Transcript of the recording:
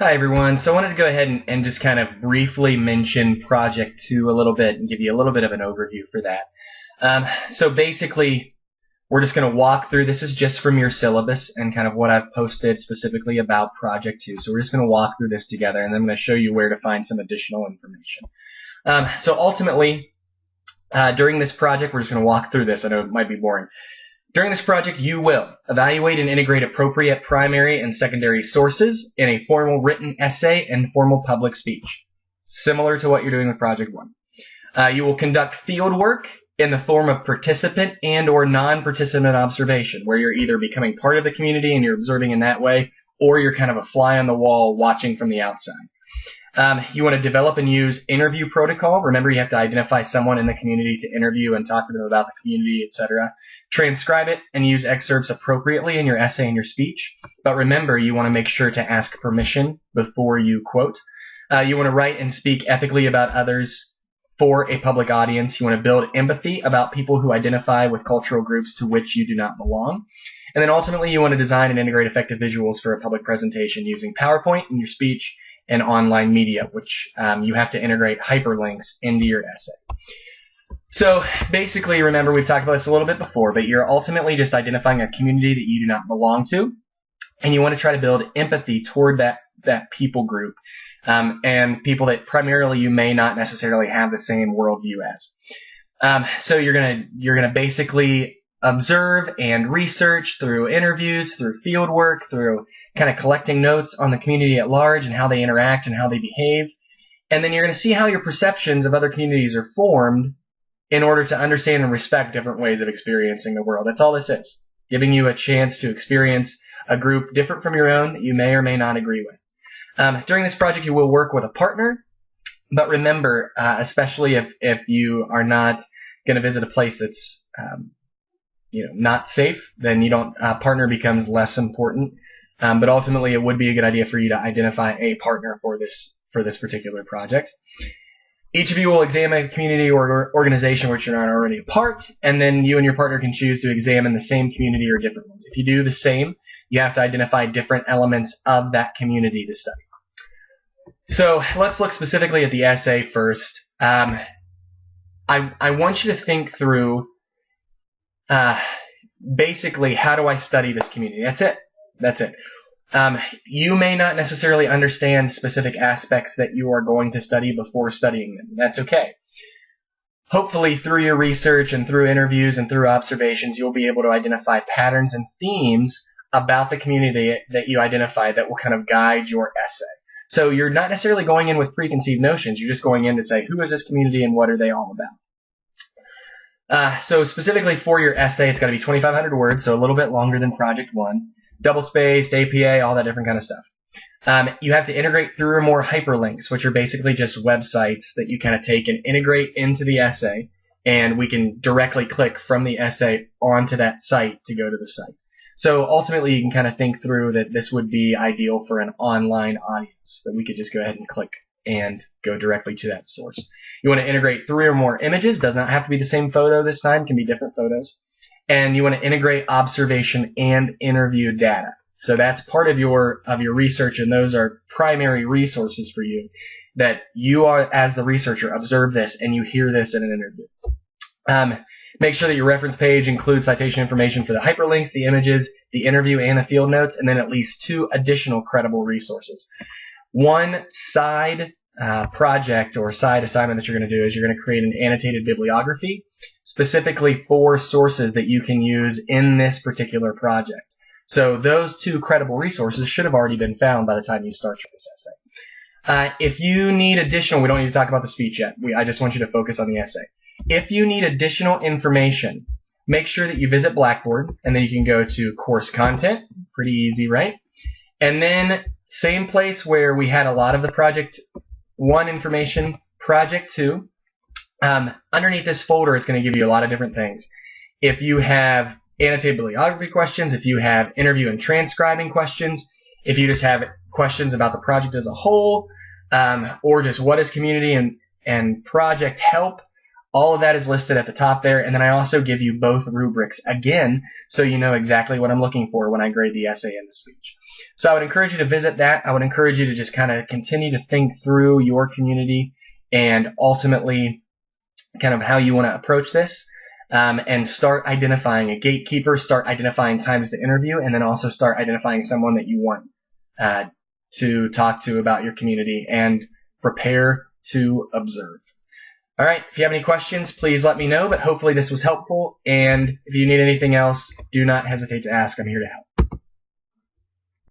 Hi everyone. So I wanted to go ahead and just kind of briefly mention Project 2 a little bit and give you a little bit of an overview for that. So basically, we're just going to walk through. This is just from your syllabus and kind of what I've posted specifically about Project 2. So we're just going to walk through this together, and then I'm going to show you where to find some additional information. So ultimately, during this project, we're just going to walk through this. I know it might be boring. During this project, you will evaluate and integrate appropriate primary and secondary sources in a formal written essay and formal public speech, similar to what you're doing with Project 1. You will conduct field work in the form of participant and or non-participant observation, where you're either becoming part of the community and you're observing in that way, or you're kind of a fly on the wall watching from the outside. You want to develop and use interview protocol. Remember, you have to identify someone in the community to interview and talk to them about the community, etc. Transcribe it and use excerpts appropriately in your essay and your speech. But remember, you want to make sure to ask permission before you quote. You want to write and speak ethically about others for a public audience. You want to build empathy about people who identify with cultural groups to which you do not belong. And then ultimately, you want to design and integrate effective visuals for a public presentation using PowerPoint in your speech and online media, which you have to integrate hyperlinks into your essay. So basically, remember, we've talked about this a little bit before, but you're ultimately just identifying a community that you do not belong to, and you want to try to build empathy toward that people group and people that primarily you may not necessarily have the same worldview as. So you're gonna basically observe and research through interviews, through field work, through kind of collecting notes on the community at large and how they interact and how they behave. And then you're going to see how your perceptions of other communities are formed in order to understand and respect different ways of experiencing the world. That's all this is, giving you a chance to experience a group different from your own that you may or may not agree with. During this project, you will work with a partner, but remember, especially if you are not going to visit a place that's not safe, then partner becomes less important. But ultimately, it would be a good idea for you to identify a partner for this particular project. Each of you will examine a community or organization which you're not already a part, and then you and your partner can choose to examine the same community or different ones. If you do the same, you have to identify different elements of that community to study. So let's look specifically at the essay first. I want you to think through basically, how do I study this community? That's it. You may not necessarily understand specific aspects that you are going to study before studying them. That's okay. Hopefully, through your research and through interviews and through observations, you'll be able to identify patterns and themes about the community that you identify that will kind of guide your essay. So you're not necessarily going in with preconceived notions. You're just going in to say, who is this community and what are they all about? So specifically for your essay, it's got to be 2,500 words, so a little bit longer than Project 1. Double-spaced, APA, all that different kind of stuff. You have to integrate 3 or more hyperlinks, which are basically just websites that you kind of take and integrate into the essay, and we can directly click from the essay onto that site to go to the site. So ultimately, you can kind of think through that this would be ideal for an online audience, that we could just go ahead and click and go directly to that source. You want to integrate 3 or more images. Does not have to be the same photo this time. Can be different photos. And you want to integrate observation and interview data. So that's part of your research, and those are primary resources for you that you are, as the researcher, observe this and you hear this in an interview. Make sure that your reference page includes citation information for the hyperlinks, the images, the interview, and the field notes, and then at least 2 additional credible resources. One side project or side assignment that you're going to do is you're going to create an annotated bibliography specifically for sources that you can use in this particular project. So those 2 credible resources should have already been found by the time you start this essay. If you need additional, we don't need to talk about the speech yet. I just want you to focus on the essay. If you need additional information, make sure that you visit Blackboard, and then you can go to course content. Pretty easy, right? And then same place where we had a lot of the Project 1 information, Project 2. Underneath this folder, it's going to give you a lot of different things. If you have annotated bibliography questions, if you have interview and transcribing questions, if you just have questions about the project as a whole, or just what is community and project help, all of that is listed at the top there. And then I also give you both rubrics again, so you know exactly what I'm looking for when I grade the essay and the speech. So I would encourage you to visit that. I would encourage you to just kind of continue to think through your community and ultimately kind of how you want to approach this, and start identifying a gatekeeper, start identifying times to interview, and then also start identifying someone that you want to talk to about your community, and prepare to observe. All right, if you have any questions, please let me know, but hopefully this was helpful, and if you need anything else, do not hesitate to ask. I'm here to help.